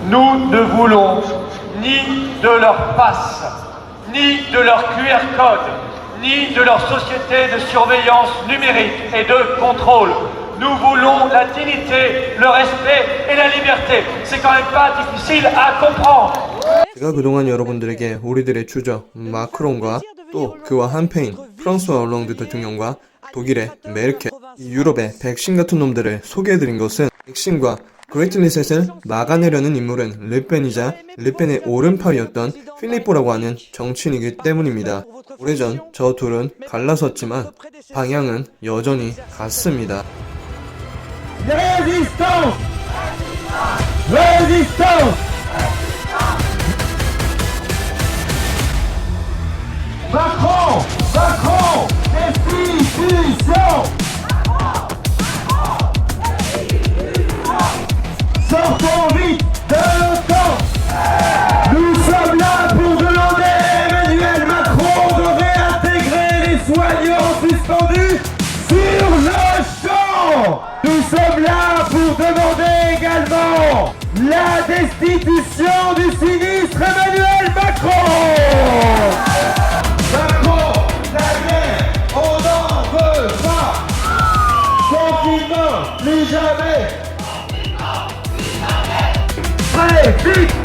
Nous ne voulons ni de leur passe, ni de leur QR code, ni de leur société de surveillance numérique et de contrôle. Nous voulons la dignité, le respect et la liberté. C'est quand même pas difficile à comprendre. 제가 그동안 여러분들에게 우리들의 주적 마크롱과 또 그와 한패인 프랑스와 올랑드 대통령과 독일의 메르켈, 유럽의 백신 같은 놈들을 소개해드린 것은 백신과 그레이트 리셋을 막아내려는 인물은 르펜이자 르펜의 오른팔이었던 필리포라고 하는 정치인이기 때문입니다. 오래전 저 둘은 갈라섰지만 방향은 여전히 같습니다. Résistance! Résistance! Macron! Macron! Destitution! Sortons vite de l'OTAN! Nous sommes là pour demander à Emmanuel Macron de réintégrer les soignants suspendus sur le champ! Nous sommes là pour demander également la destitution du sinistre Emmanuel Macron! Macron, la guerre, on n'en veut pas! Confinement, plus jamais! Très vite!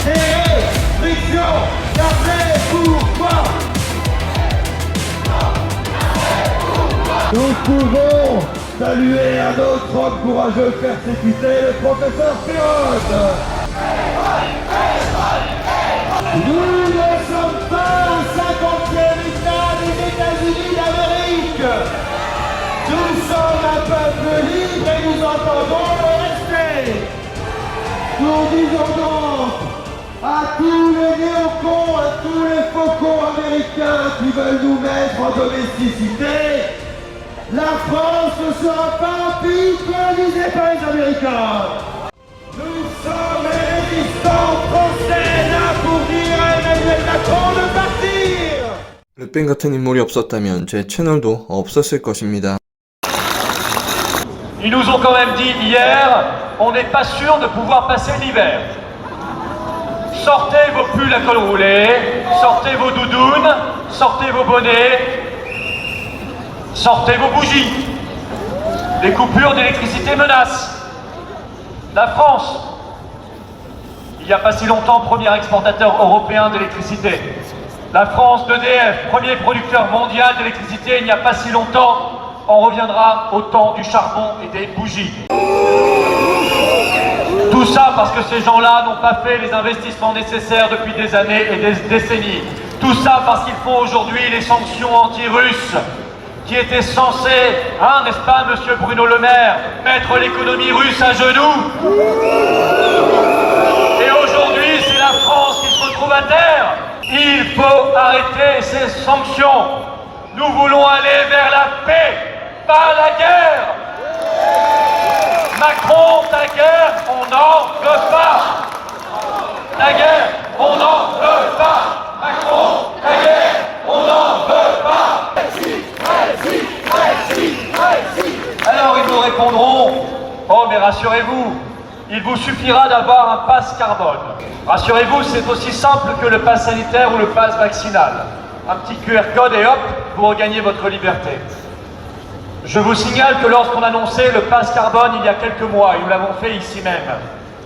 Des restrictions, jamais pourquoi? Nous pouvons saluer un autre homme courageux persécuté, le professeur Pirot. Nous ne sommes pas au 50e État des États-Unis d'Amérique. Nous sommes un peuple libre et nous entendons le rester. Nous disons donc à tous les néocons, à tous les faucons américains qui veulent nous mettre en domesticité, la France ne sera pas un pays colonisé par les Américains. Nous sommes les résistants français là pour dire à Emmanuel Macron de partir. 르펜 같은 인물이 없었다면 제 채널도 없었을 것입니다. Ils nous ont quand même dit hier, on n'est pas sûr de pouvoir passer l'hiver. Sortez vos pulls à col roulé, sortez vos doudounes, sortez vos bonnets, sortez vos bougies. Les coupures d'électricité menacent. La France, il n'y a pas si longtemps, premier exportateur européen d'électricité. La France, d'EDF, premier producteur mondial d'électricité, il n'y a pas si longtemps, on reviendra au temps du charbon et des bougies. Tout ça parce que ces gens-là n'ont pas fait les investissements nécessaires depuis des années et des décennies. Tout ça parce qu'ils font aujourd'hui les sanctions anti-russes qui étaient censées, n'est-ce pas, monsieur Bruno Le Maire, mettre l'économie russe à genoux. Et aujourd'hui, c'est la France qui se retrouve à terre. Il faut arrêter ces sanctions. Nous voulons aller vers la paix, pas la guerre. Macron, ta guerre, on n'en veut pas. La guerre, on n'en veut pas. Macron, ta guerre, on n'en veut pas. Alors ils nous répondront, oh mais rassurez-vous, il vous suffira d'avoir un pass carbone. Rassurez-vous, c'est aussi simple que le pass sanitaire ou le pass vaccinal. Un petit QR code et hop, vous regagnez votre liberté. Je vous signale que lorsqu'on annonçait le pass carbone il y a quelques mois, et nous l'avons fait ici même,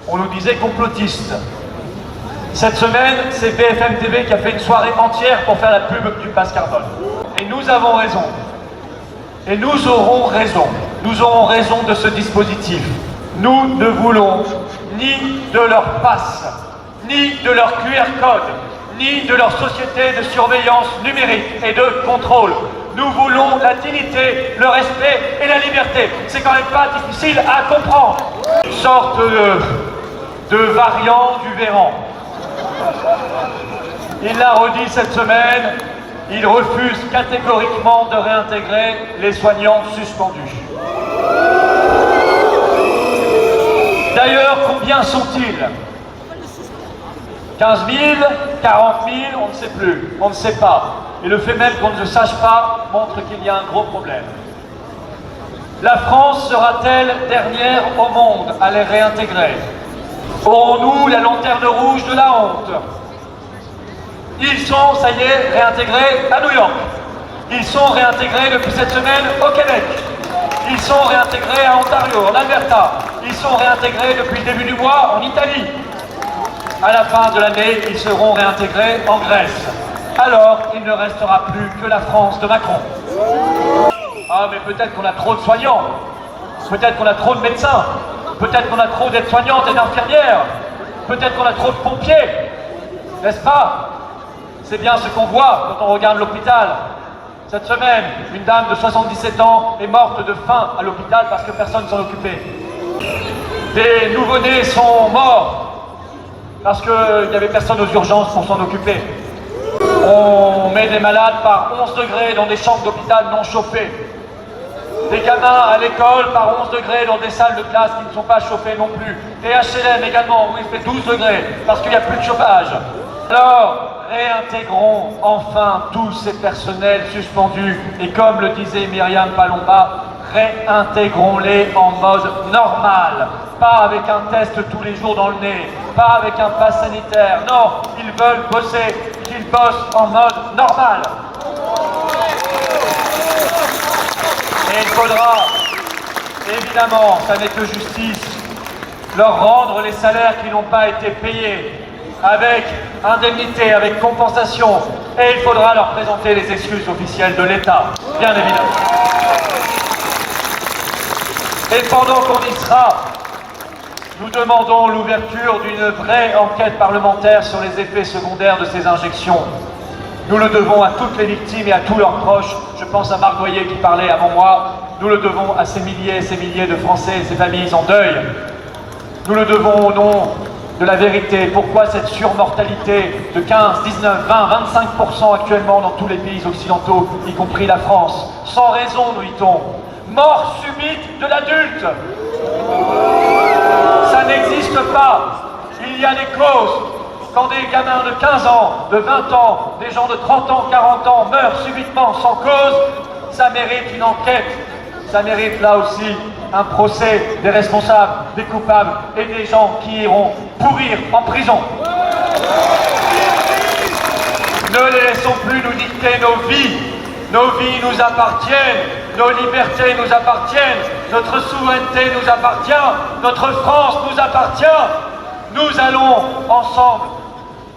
on nous disait complotiste. Cette semaine, c'est BFM TV qui a fait une soirée entière pour faire la pub du pass carbone. Et nous avons raison. Et nous aurons raison. Nous aurons raison de ce dispositif. Nous ne voulons ni de leur passe, ni de leur QR code, ni de leur société de surveillance numérique et de contrôle. Nous voulons la dignité, le respect et la liberté. C'est quand même pas difficile à comprendre. Une sorte de variant du Véran. Il l'a redit cette semaine, il refuse catégoriquement de réintégrer les soignants suspendus. D'ailleurs, combien sont-ils? 15 000, 40 000, on ne sait plus, on ne sait pas. Et le fait même qu'on ne le sache pas montre qu'il y a un gros problème. La France sera-t-elle dernière au monde à les réintégrer? Aurons-nous la lanterne rouge de la honte? Ils sont, ça y est, réintégrés à New York. Ils sont réintégrés depuis cette semaine au Québec. Ils sont réintégrés à Ontario, en Alberta. Ils sont réintégrés depuis le début du mois en Italie. À la fin de l'année, ils seront réintégrés en Grèce. Alors, il ne restera plus que la France de Macron. Ah, mais peut-être qu'on a trop de soignants. Peut-être qu'on a trop de médecins. Peut-être qu'on a trop d'aides-soignantes et d'infirmières. Peut-être qu'on a trop de pompiers. N'est-ce pas? C'est bien ce qu'on voit quand on regarde l'hôpital. Cette semaine, une dame de 77 ans est morte de faim à l'hôpital parce que personne ne s'en occupait. Des nouveau-nés sont morts parce qu'il n'y avait personne aux urgences pour s'en occuper. On met des malades par 11 degrés dans des chambres d'hôpital non chauffées. Des gamins à l'école par 11 degrés dans des salles de classe qui ne sont pas chauffées non plus. Des HLM également où il fait 12 degrés parce qu'il n'y a plus de chauffage. Alors, réintégrons enfin tous ces personnels suspendus et comme le disait Myriam Palomba, réintégrons-les en mode normal. Pas avec un test tous les jours dans le nez, pas avec un pass sanitaire. Non, ils veulent bosser, qu'ils bossent en mode normal. Et il faudra, évidemment, ça n'est que justice, leur rendre les salaires qui n'ont pas été payés, avec indemnité, avec compensation, et il faudra leur présenter les excuses officielles de l'État, bien évidemment. Et pendant qu'on y sera, nous demandons l'ouverture d'une vraie enquête parlementaire sur les effets secondaires de ces injections. Nous le devons à toutes les victimes et à tous leurs proches. Je pense à Marc Boyer qui parlait avant moi. Nous le devons à ces milliers et ces milliers de Français et ces familles en deuil. Nous le devons au nom de la vérité. Pourquoi cette surmortalité de 15, 19, 20, 25% actuellement dans tous les pays occidentaux, y compris la France? Sans raison, nous dit-on. Mort subite de l'adulte. Ça n'existe pas. Il y a des causes. Quand des gamins de 15 ans, de 20 ans, des gens de 30 ans, 40 ans meurent subitement sans cause, ça mérite une enquête. Ça mérite là aussi un procès des responsables, des coupables et des gens qui iront pourrir en prison. Ne les laissons plus nous dicter nos vies. Nos vies nous appartiennent, nos libertés nous appartiennent, notre souveraineté nous appartient, notre France nous appartient. Nous allons ensemble,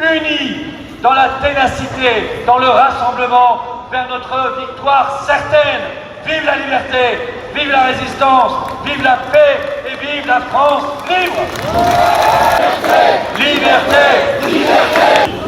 unis dans la ténacité, dans le rassemblement, vers notre victoire certaine. Vive la liberté, vive la résistance, vive la paix et vive la France libre!